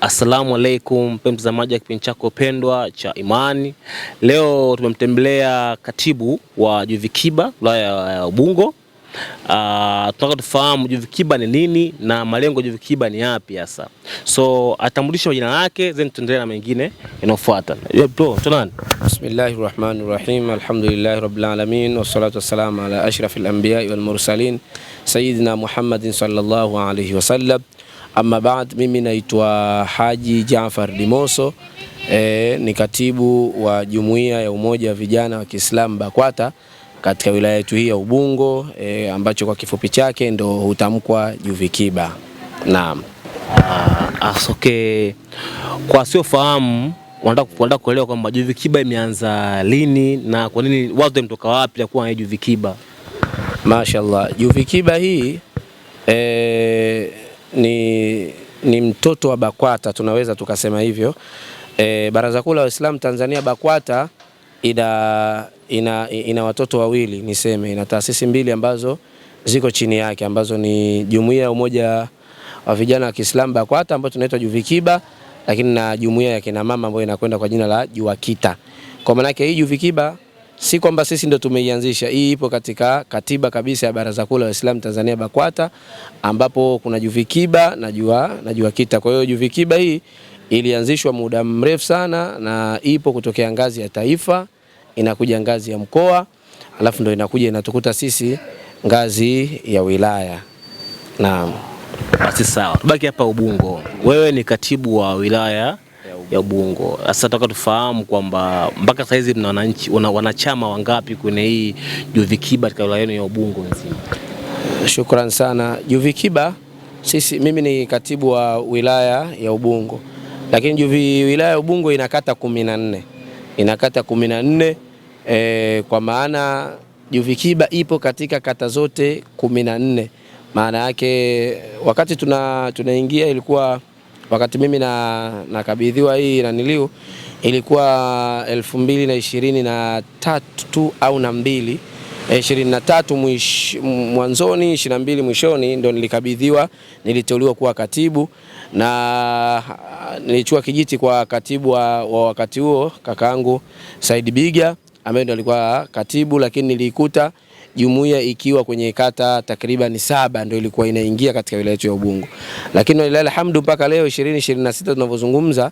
Assalamu alaikum mtazamaji wa kipindi chako pendwa cha Imani. Leo tumemtembelea katibu wa Juvikiba wilaya ya Ubungo. Tunataka tufahamu Juvikiba ni nini na malengo ya Juvikiba ni yapi hasa. So atambulisha jina lake, then tuendelee na mengine yanayofuata. Bro, tunani? Bismillahirrahmanirrahim. Alhamdulillahi rabbil alamin wassalatu wassalamu ala ashrafil anbiya'i wal mursalin sayyidina Muhammadin sallallahu alayhi wasallam. Amma baad, mimi naitwa Haji Jaafar Dimoso, ni katibu wa Jumuiya ya Umoja wa Vijana wa Kiislamu BAKWATA katika wilaya yetu hii ya Ubungo, ambacho kwa kifupi chake ndo hutamkwa Juvikiba. Naam. Okay. Kwa sio fahamu, wanataka kuelewa kwamba Juvikiba imeanza lini na kwa nini wazo mtoka wapi ya kuwa na Juvikiba? Mashaallah, Juvikiba hii ni mtoto wa BAKWATA, tunaweza tukasema hivyo. Baraza Kuu la Waislamu Tanzania BAKWATA ina watoto wawili, niseme ina taasisi mbili ambazo ziko chini yake, ambazo ni Jumuiya ya Umoja wa Vijana wa Kiislamu BAKWATA ambayo tunaitwa Juvikiba, lakini na Jumuiya ya kina mama ambayo inakwenda kwa jina la JUAKITA. Kwa maana yake hii Juvikiba si kwamba sisi ndio tumeianzisha. Hii ipo katika katiba kabisa ya Baraza Kuu la Waislamu Tanzania BAKWATA, ambapo kuna Juvikiba na JUAKITA. Kwa hiyo Juvikiba hii ilianzishwa muda mrefu sana na ipo kutokea ngazi ya taifa, inakuja ngazi ya mkoa, alafu ndio inakuja inatukuta sisi ngazi ya wilaya. Naam. Basi sawa. Tubaki hapa Ubungo. Wewe ni katibu wa wilaya ya Ubungo. Sasa nataka tufahamu kwamba mpaka sasa hizi mna wananchi wanachama wangapi kwenye hii Juvikiba katika wilaya yenu ya Ubungo nzima? Shukrani sana. Juvikiba mimi ni katibu wa wilaya ya Ubungo. Lakini wilaya ya Ubungo ina kata 14. Ina kata 14, kwa maana Juvikiba ipo katika kata zote 14. Maana yake wakati tunaingia ilikuwa wakati mimi nakabidhiwa hii naniliu ilikuwa 2023 au na 23 mwanzoni, 22 mwishoni ndo nilikabidhiwa, niliteuliwa kuwa katibu na nilichukua kijiti kwa katibu wa wakati huo kakaangu Said Biga ambaye ndo alikuwa katibu, lakini nilikuta jumuiya ikiwa kwenye kata takriban 7 ndio ilikuwa inaingia katika wilaya yetu ya Ubungo. Lakini walilahi alhamdu mpaka leo 2026 tunavyozungumza,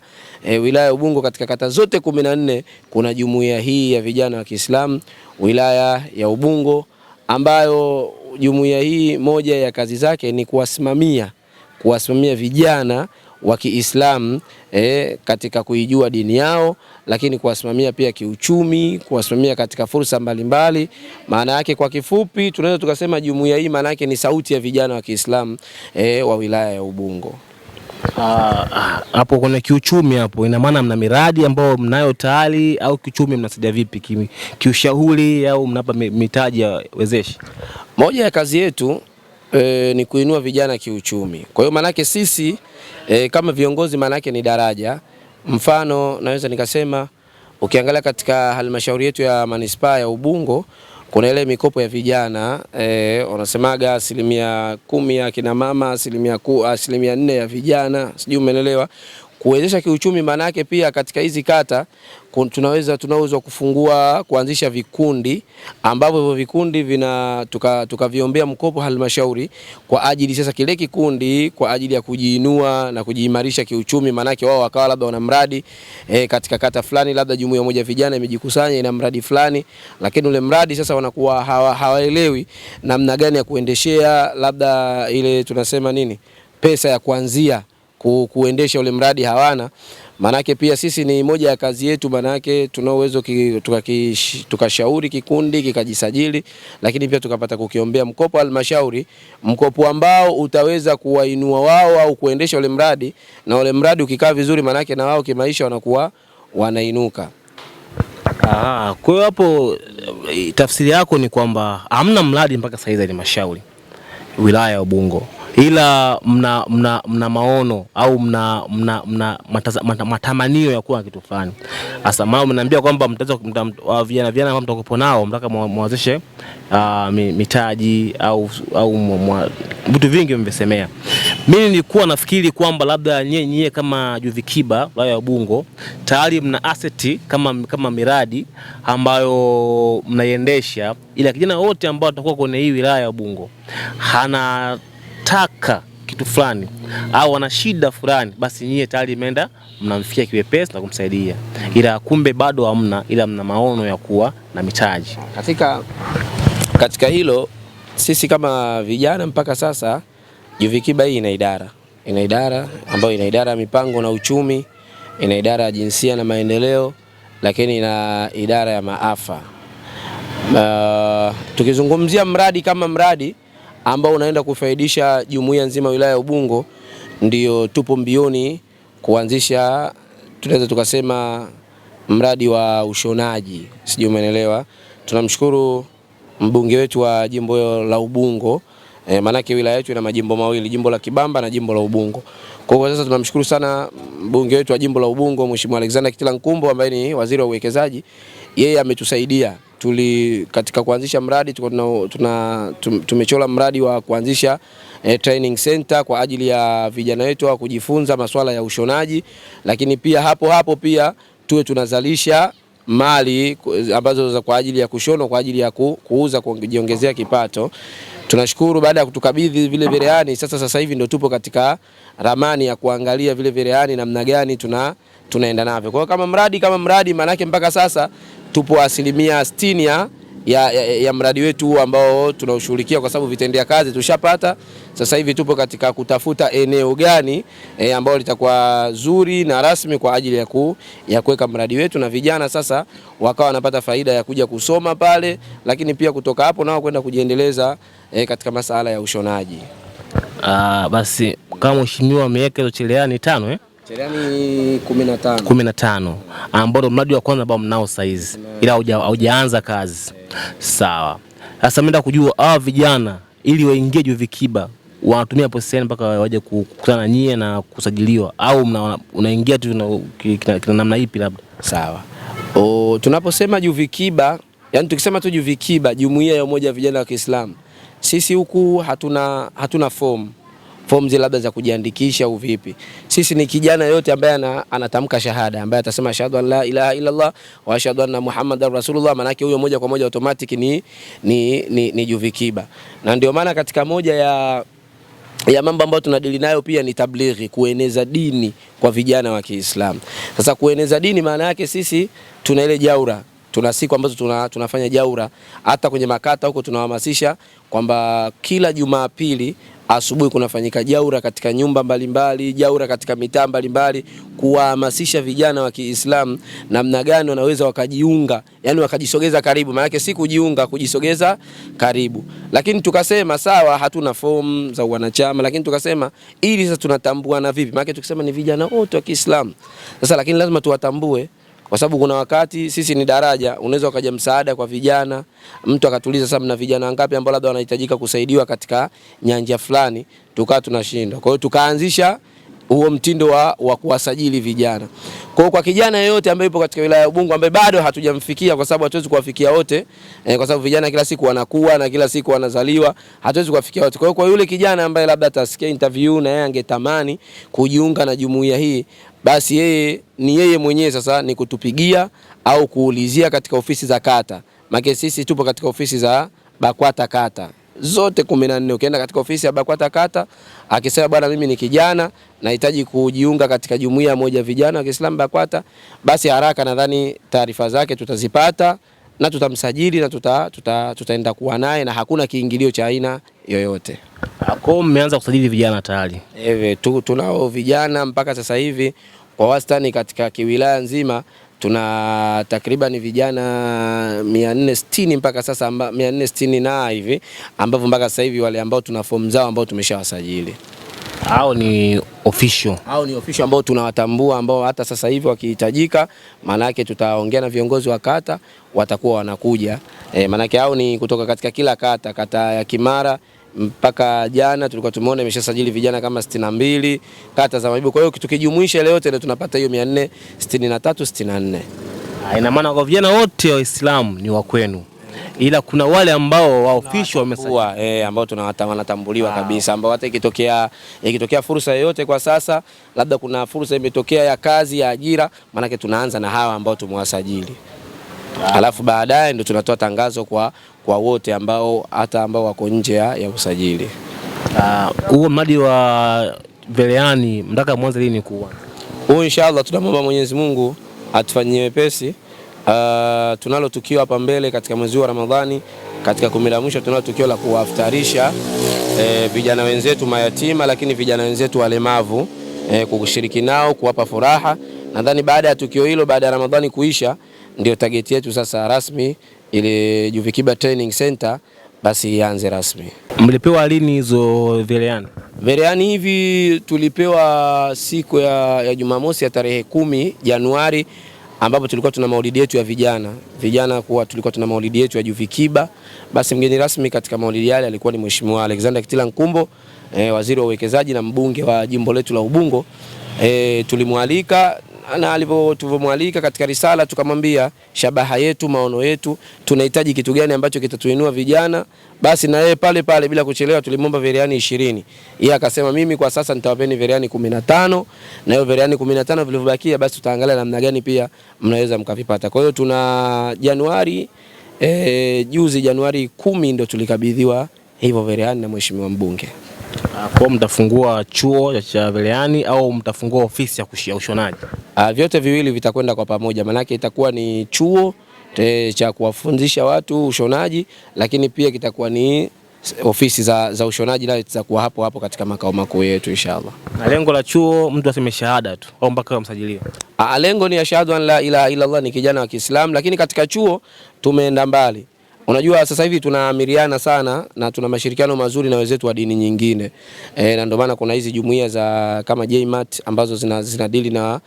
wilaya ya Ubungo katika kata zote 14 kuna jumuiya hii ya vijana wa Kiislamu wilaya ya Ubungo, ambayo jumuiya hii moja ya kazi zake ni kuwasimamia vijana wa Kiislamu katika kuijua dini yao, lakini kuwasimamia pia kiuchumi, kuwasimamia katika fursa mbalimbali. Maana yake kwa kifupi tunaweza tukasema jumuiya hii maana yake ni sauti ya vijana wa Kiislamu wa wilaya ya Ubungo. Hapo kuna kiuchumi, hapo ina maana mna miradi ambayo mnayo tayari au kiuchumi mnasaidia vipi kiushauri au mnapa mitaji ya wezeshi? Moja ya kazi yetu ni kuinua vijana kiuchumi. Kwa hiyo maana yake sisi kama viongozi maana yake ni daraja. Mfano naweza nikasema ukiangalia katika halmashauri yetu ya manispaa ya Ubungo kuna ile mikopo ya vijana, wanasemaga 10% ya kina mama, 4% ya vijana, sijui umeelewa. Kuwezesha kiuchumi maana yake pia katika hizi kata tunaweza kuanzisha vikundi ambavyo hivyo vikundi tukaviombea mkopo halmashauri kwa ajili sasa kile kikundi kwa ajili ya kujiinua na kujiimarisha kiuchumi. Maana yake wao wakawa labda wana mradi katika kata fulani, labda jumuiya moja vijana imejikusanya ina mradi fulani, lakini ule mradi sasa wanakuwa hawaelewi namna gani ya kuendeshea, labda ile tunasema nini, pesa ya kuanzia kuendesha ule mradi hawana. Manake pia sisi ni moja ya kazi yetu, manake tuna uwezo tukashauri kikundi kikajisajili, lakini pia tukapata kukiombea mkopo halmashauri, mkopo ambao utaweza kuwainua wao au kuendesha ule mradi, na ule mradi ukikaa vizuri manake na wao kimaisha wanakuwa wanainuka. Kwa hiyo hapo tafsiri yako ni kwamba hamna mradi mpaka sasa hivi halmashauri wilaya ya Ubungo, ila mna maono au mna matamanio ya kuwa kitu fulani. Sasa mama mnaambia kwamba mtaweza vijana ambao mtakopo nao mtaka muanzishe mitaji au vitu vingi mmesemea. Mimi nilikuwa nafikiri kwamba labda nyie kama Juvikiba wilaya ya Ubungo tayari mna asset kama miradi ambayo mnaiendesha, ila kijana wote ambao atakuwa kwenye hii wilaya ya Ubungo anataka kitu fulani au ana shida fulani, basi nyie tayari mmeenda mnamfikia kiwepesi na kumsaidia, ila kumbe bado hamna, ila mna maono ya kuwa na mitaji. Katika hilo sisi kama vijana mpaka sasa Juvikiba hii ina idara ambayo ina idara ya mipango na uchumi, ina idara ya jinsia na maendeleo, lakini ina idara ya maafa. Tukizungumzia mradi kama mradi ambao unaenda kufaidisha jumuiya nzima wilaya ya Ubungo, ndio tupo mbioni kuanzisha, tunaweza tukasema mradi wa ushonaji. Sijui umeelewa. Tunamshukuru mbunge wetu wa jimbo la Ubungo, manake wilaya yetu ina majimbo mawili, jimbo la Kibamba na jimbo la Ubungo. Kwa hiyo sasa tunamshukuru sana mbunge wetu wa jimbo la Ubungo, Mheshimiwa Alexander Kitila Nkumbo, ambaye ni waziri wa uwekezaji. Yeye ametusaidia katika kuanzisha mradi. Tumechola mradi wa kuanzisha training center kwa ajili ya vijana wetu wa kujifunza masuala ya ushonaji, lakini pia hapo pia tuwe tunazalisha mali ambazo kwa ajili ya kushona, kwa ajili ya kuuza, kujiongezea kipato. Tunashukuru baada ya kutukabidhi vile cherehani, sasa hivi ndio tupo katika ramani ya kuangalia vile cherehani namna gani tunaenda navyo. Kwa hiyo kama mradi manake mpaka sasa tupo 60% ya mradi wetu ambao tunaushughulikia, kwa sababu vitendea kazi tushapata. Sasa hivi tupo katika kutafuta eneo gani ambao litakuwa zuri na rasmi kwa ajili ya kuweka mradi wetu, na vijana sasa wakawa wanapata faida ya kuja kusoma pale, lakini pia kutoka hapo nao kwenda kujiendeleza katika masuala ya ushonaji. Basi kama mheshimiwa ameweka hizo cherehani 5 cherehani 15 ambao mradi wa kwanza ambao mnao saizi, ila haujaanza kazi. Sawa. Sasa mimi nataka kujua hawa vijana ili waingie Juvikiba wanatumia pesa mpaka waje kukutana nyie na kusajiliwa, au unaingia tu kina namna ipi labda? Sawa. Tunaposema Juvikiba, yani tukisema tu Juvikiba, jumuiya ya umoja wa vijana wa Kiislamu, sisi huku hatuna form zile labda za kujiandikisha au vipi. Sisi ni kijana yote ambaye anatamka shahada, ambaye atasema ashhadu an la ilaha illa Allah wa ashhadu anna Muhammadar Rasulullah, maana yake huyo moja kwa moja automatic ni Juvikiba. Na ndio maana katika moja ya mambo ambayo tunadili nayo pia ni tablighi, kueneza dini kwa vijana wa Kiislamu. Sasa kueneza dini maana yake sisi tuna ile jaura, tuna siku ambazo tunafanya jaura, hata kwenye makata huko tunahamasisha kwamba kila Jumapili asubuhi kunafanyika jaura katika nyumba mbalimbali, jaura katika mitaa mbalimbali, kuwahamasisha vijana wa Kiislamu namna gani wanaweza wakajiunga, yani wakajisogeza karibu. Maana yake si kujiunga, kujisogeza karibu. Lakini tukasema sawa, hatuna form za wanachama, lakini tukasema ili sasa tunatambuana vipi? Maana yake tukisema ni vijana wote wa Kiislamu. Sasa lakini lazima tuwatambue, kwa sababu kuna wakati sisi ni daraja, unaweza ukaja msaada kwa vijana, mtu akatuliza sasa mna vijana wangapi ambao labda wanahitajika kusaidiwa katika nyanja fulani, tukaa tunashindwa. Kwa hiyo tukaanzisha huo mtindo wa kuwasajili vijana. Kwa kijana yeyote ambaye yupo katika wilaya ya Ubungo ambaye bado hatujamfikia, kwa sababu hatuwezi kuwafikia wote, kwa sababu vijana kila siku wanakuwa na kila siku wanazaliwa, hatuwezi kuwafikia wote. Kwa hiyo kwa yule kijana ambaye labda atasikia interview na yeye angetamani kujiunga na jumuiya hii, basi yeye mwenyewe sasa ni kutupigia au kuulizia katika ofisi za kata. Maana sisi tupo katika ofisi za BAKWATA kata zote 14. Ukienda katika ofisi ya BAKWATA kata, akisema bwana mimi ni kijana nahitaji kujiunga katika jumuiya moja vijana wa Kiislamu BAKWATA, basi haraka nadhani taarifa zake tutazipata na tutamsajili na tutaenda kuwa naye, na hakuna kiingilio cha aina yoyote. Kwa mmeanza kusajili vijana tayari? Tunao vijana mpaka sasa hivi kwa wastani katika kiwilaya nzima tuna takriban vijana 460 mpaka sasa, 460 na hivi, ambao mpaka sasa hivi wale ambao tuna form zao ambao tumeshawasajili. Hao ni official ambao tunawatambua, ambao hata sasa hivi wakihitajika, maana yake tutaongea na viongozi wa kata, watakuwa wanakuja. Maana yake hao ni kutoka katika kila kata ya Kimara mpaka jana tulikuwa tumeona imeshasajili vijana kama 62 kata za Mabibo. Kwa hiyo tukijumuisha ile yote ndio tunapata hiyo 463 64. Ina maana kwa vijana wote wa Uislamu ni wa kwenu. ila kuna wale ambao waofficial wamesajiliwa ambao wanatambuliwa kabisa, ambao hata ikitokea fursa yoyote kwa sasa, labda kuna fursa imetokea ya kazi ya ajira, maana tunaanza na hawa ambao tumewasajili. Alafu baadaye ndio tunatoa tangazo kwa wote ambao wako nje ya usajili. Huo mradi wa Veleani mtaka mwanzo lini kuanza? Inshallah tunamwomba Mwenyezi Mungu atufanyie wepesi. Tunalo tukio hapa mbele katika mwezi wa Ramadhani, katika 10 la mwisho tunalo tukio la kuwafutarisha vijana wenzetu mayatima, lakini vijana wenzetu walemavu, kushiriki nao, kuwapa furaha. Nadhani baada ya tukio hilo, baada ya Ramadhani kuisha, ndio target yetu sasa rasmi ile Juvikiba Training Center basi ianze rasmi. Mlipewa lini hizo Veleani? Veleani hivi tulipewa siku ya Jumamosi ya tarehe 10 Januari, ambapo tulikuwa tuna maulidi yetu ya vijana kuwa tulikuwa tuna maulidi yetu ya Juvikiba. Basi mgeni rasmi katika maulidi yale alikuwa ni Mheshimiwa Alexander Kitila Nkumbo, waziri wa uwekezaji na mbunge wa jimbo letu la Ubungo. Tulimwalika na tulivyomwalika katika risala tukamwambia shabaha yetu, maono yetu, tunahitaji kitu gani ambacho kitatuinua vijana. Basi na yeye pale bila kuchelewa tulimwomba Veleani 20. Yeye akasema mimi kwa sasa nitawapeni Veleani 15, na hiyo Veleani 15 vilivyobakia basi tutaangalia namna gani pia mnaweza mkavipata. Kwa hiyo tuna Januari juzi Januari 10 ndio tulikabidhiwa hivyo Veleani na Mheshimiwa mbunge. Kwa mtafungua chuo cha Veleani au mtafungua ofisi ya ushonaji? Vyote viwili vitakwenda kwa pamoja, manake itakuwa ni chuo cha kuwafundisha watu ushonaji, lakini pia kitakuwa ni ofisi za ushonaji, na zitakuwa hapo katika makao makuu yetu inshallah. Na lengo la chuo mtu aseme shahada tu au mpaka msajiliwe? Lengo ni ashhadu an la ilaha illa Allah, ni kijana wa Kiislamu, lakini katika chuo tumeenda mbali. Unajua sasa hivi tunaamiriana sana na tuna mashirikiano mazuri na wenzetu wa dini nyingine. Na ndio maana kuna hizi jumuiya za kama JMAT ambazo zinadili na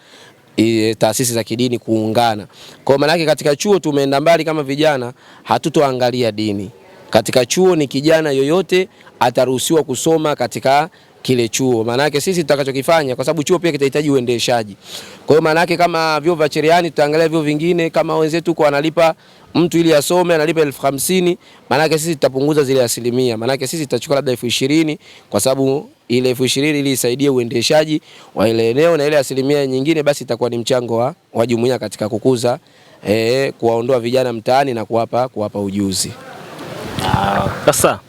taasisi za kidini kuungana. Kwa maana yake katika chuo tumeenda mbali, kama vijana hatutoangalia dini. Katika chuo ni kijana yoyote ataruhusiwa kusoma katika kile chuo. Maana yake sisi tutakachokifanya, kwa sababu chuo pia kitahitaji uendeshaji. Kwa hiyo maana yake kama vyuo vya cherehani tutaangalia vyuo vingine, kama wenzetu kwa analipa mtu ili asome analipa 50,000, maana yake sisi tutapunguza zile asilimia. Maana yake sisi tutachukua labda 20,000, kwa sababu ile 20,000 ili isaidie uendeshaji wa ile eneo, na ile asilimia nyingine basi itakuwa ni mchango wa jumuiya katika kukuza kuwaondoa vijana mtaani na kuwapa ujuzi. Sasa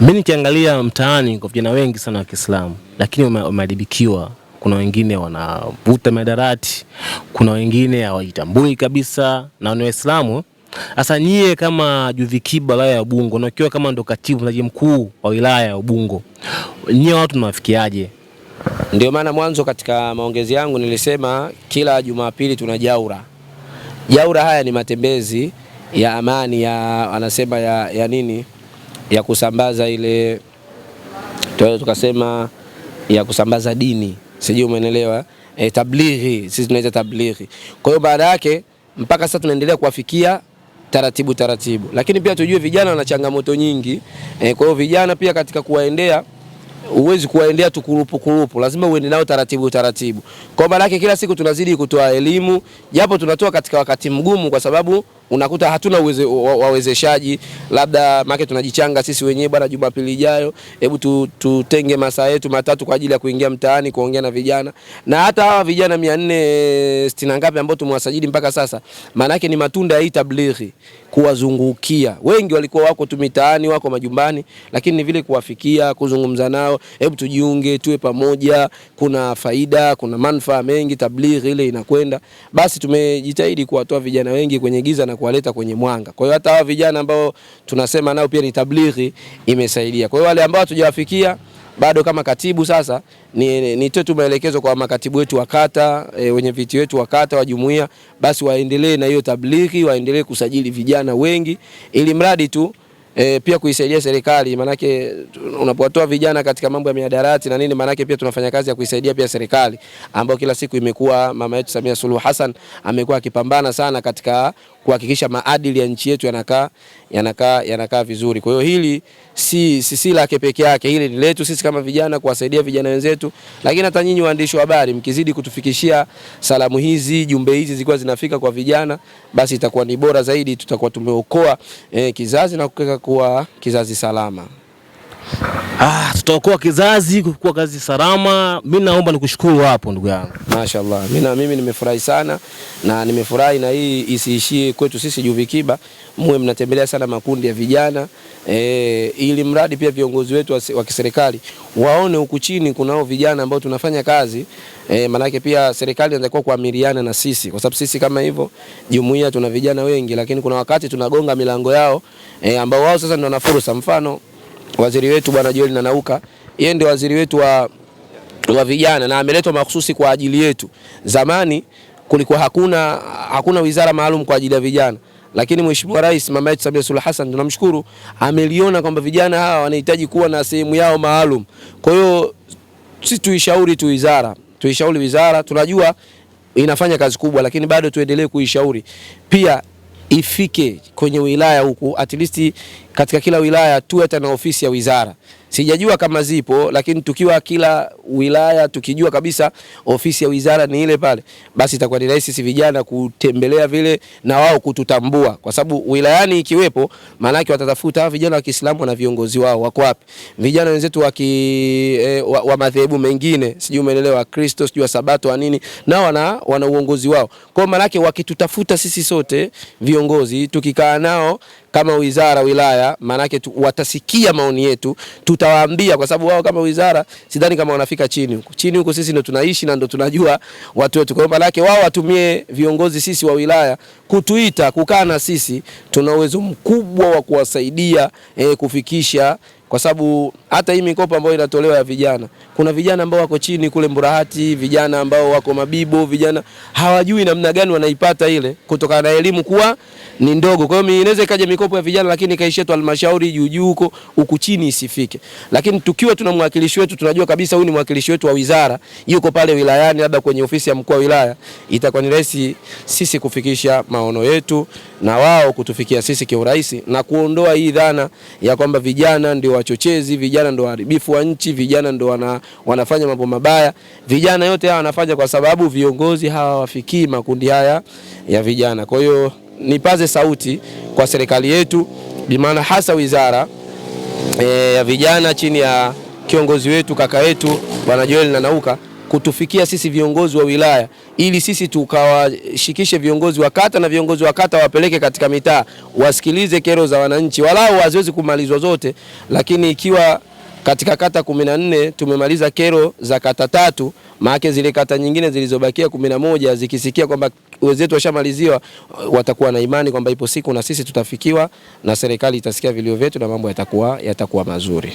mimi nikiangalia mtaani kwa vijana wengi sana wa Kiislamu, lakini wameharibikiwa. Kuna wengine wanavuta madarati, kuna wengine hawajitambui kabisa na ni Waislamu. Sasa nyie kama Juvikiba wilaya ya Ubungo, na ukiwa kama ndo katibu mtendaji mkuu wa wilaya ya Ubungo, nyie watu mnawafikiaje? Ndio maana mwanzo katika maongezi yangu nilisema kila Jumapili tuna jaura. Jaura haya ni matembezi ya amani anasema ya nini? Ya kusambaza ile tukasema ya kusambaza dini. Sijui umeelewa? Tablighi, sisi tunaita tablighi. Kwa hiyo baada yake mpaka sasa tunaendelea kuwafikia taratibu. Lakini pia tujue vijana wana changamoto nyingi. Kwa hiyo vijana pia katika kuwaendea, uwezi kuwaendea tu kurupu, lazima uende nao taratibu. Kwa maana yake kila siku tunazidi kutoa elimu, japo tunatoa katika wakati mgumu, kwa sababu unakuta hatuna wawezeshaji, labda make tunajichanga sisi wenyewe. Bwana, Jumapili ijayo hebu tutenge masaa yetu matatu kwa ajili ya kuingia mtaani kuongea na vijana. Na hata hawa vijana 460 ngapi ambao tumewasajili mpaka sasa, maana yake ni matunda ya hii tablighi, kuwazungukia. Wengi walikuwa wako tu mitaani, wako majumbani, lakini ni vile kuwafikia, kuzungumza nao, hebu tujiunge, tuwe pamoja, kuna faida, kuna manufaa mengi, tablighi ile inakwenda. Basi tumejitahidi kuwatoa vijana wengi kwenye giza na kuwaleta kwenye mwanga. Kwa hiyo hata hao vijana ambao tunasema nao pia ni tablighi imesaidia. Kwa hiyo wale ambao hatujawafikia bado, kama katibu sasa nitoe tu maelekezo kwa makatibu wetu wa kata, wenye viti wetu wa kata wa jumuiya, basi waendelee na hiyo tablighi, waendelee kusajili vijana wengi, ili mradi tu pia kuisaidia serikali. Manake unapotoa vijana katika mambo ya mihadarati na nini, manake pia tunafanya kazi ya kuisaidia pia serikali, ambayo kila siku imekuwa mama yetu Samia Suluhu Hassan amekuwa akipambana sana katika kuhakikisha maadili ya nchi yetu yanakaa vizuri. Kwa hiyo hili si lake peke yake, hili ni letu sisi kama vijana, kuwasaidia vijana wenzetu, lakini hata nyinyi waandishi wa habari mkizidi kutufikishia salamu hizi, jumbe hizi zilikuwa zinafika kwa vijana, basi itakuwa ni bora zaidi, tutakuwa tumeokoa kizazi na kuweka kuwa kizazi salama. Tutaokoa kizazi kuwa kazi salama. Mimi naomba nikushukuru hapo ndugu yangu. Mashaallah. Mimi nimefurahi sana, na nimefurahi na hii isiishie kwetu sisi Juvikiba, muwe mnatembelea sana makundi ya vijana ili mradi pia viongozi wetu wa kiserikali waone huku chini kunao vijana ambao tunafanya kazi, manake pia serikali inatakiwa kuamiliana na sisi, kwa sababu sisi kama hivyo jumuiya tuna vijana wengi, lakini kuna wakati tunagonga milango yao ambao wao sasa ndio wana fursa. Mfano waziri wetu Bwana Joel Nanauka, yeye ndio waziri wetu wa vijana na ameletwa mahususi kwa ajili yetu. Zamani kulikuwa hakuna wizara maalum kwa ajili ya vijana, lakini Mheshimiwa Rais Mama yetu Samia Suluhu Hassan tunamshukuru, ameliona kwamba vijana hawa wanahitaji kuwa na sehemu yao maalum. Kwa hiyo sisi tuishauri wizara, tunajua inafanya kazi kubwa, lakini bado tuendelee kuishauri pia ifike kwenye wilaya huku, at least katika kila wilaya tu hata na ofisi ya wizara. Sijajua kama zipo, lakini tukiwa kila wilaya tukijua kabisa ofisi ya wizara ni ile pale, basi itakuwa ni rahisi sisi vijana kutembelea vile na wao kututambua, kwa sababu wilayani ikiwepo maana yake watatafuta vijana wa Kiislamu na viongozi wao wako wapi. Vijana wenzetu wa madhehebu mengine, sijui umeelewa, Kristo sijui wa Sabato wa nini, nao wana uongozi wao. Kwa maana yake wakitutafuta sisi sote viongozi, tukikaa nao kama wizara wilaya, maana yake watasikia maoni yetu, tutawaambia, kwa sababu wao kama wizara sidhani kama wanafika chini huko sisi ndo tunaishi na ndo tunajua watu wetu. Kwa maana yake wao watumie viongozi sisi wa wilaya kutuita, kukaa na sisi, tuna uwezo mkubwa wa kuwasaidia kufikisha, kwa sababu hata hii mikopo ambayo inatolewa ya vijana, kuna vijana ambao wako chini kule Mburahati, vijana ambao wako Mabibo, vijana hawajui namna gani wanaipata ile kutokana na elimu kuwa ni ndogo. Kwa hiyo inaweza ikaje mikopo ya vijana lakini kaishia tu halmashauri juu huko chini isifike. Lakini tukiwa tuna mwakilishi wetu, tunajua kabisa huyu ni mwakilishi wetu wa wizara, yuko pale wilayani, labda kwenye ofisi ya mkuu wa wilaya, itakuwa ni rahisi sisi kufikisha maono yetu na wao kutufikia sisi kiurahisi, na kuondoa hii dhana ya kwamba vijana ndio wachochezi, vijana ndio waharibifu wa nchi, vijana ndio wanafanya mambo mabaya. Vijana yote hawa wanafanya kwa sababu viongozi hawawafikii makundi haya ya vijana. Kwa hiyo nipaze sauti kwa serikali yetu, bimaana hasa wizara ya vijana chini ya kiongozi wetu kaka yetu Bwana Joel Nanauka, kutufikia sisi viongozi wa wilaya, ili sisi tukawashikishe viongozi wa kata, na viongozi wa kata wapeleke katika mitaa, wasikilize kero za wananchi. Walau haziwezi kumalizwa zote, lakini ikiwa katika kata 14 tumemaliza kero za kata 3, maana zile kata nyingine zilizobakia 11 zikisikia kwamba wenzetu washamaliziwa, watakuwa na imani kwamba ipo siku na sisi tutafikiwa na serikali itasikia vilio vyetu na mambo yatakuwa mazuri.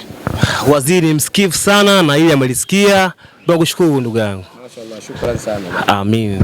Waziri msikivu sana na ili amelisikia. Tunakushukuru ndugu yangu. Mashaallah, shukrani sana. Amin.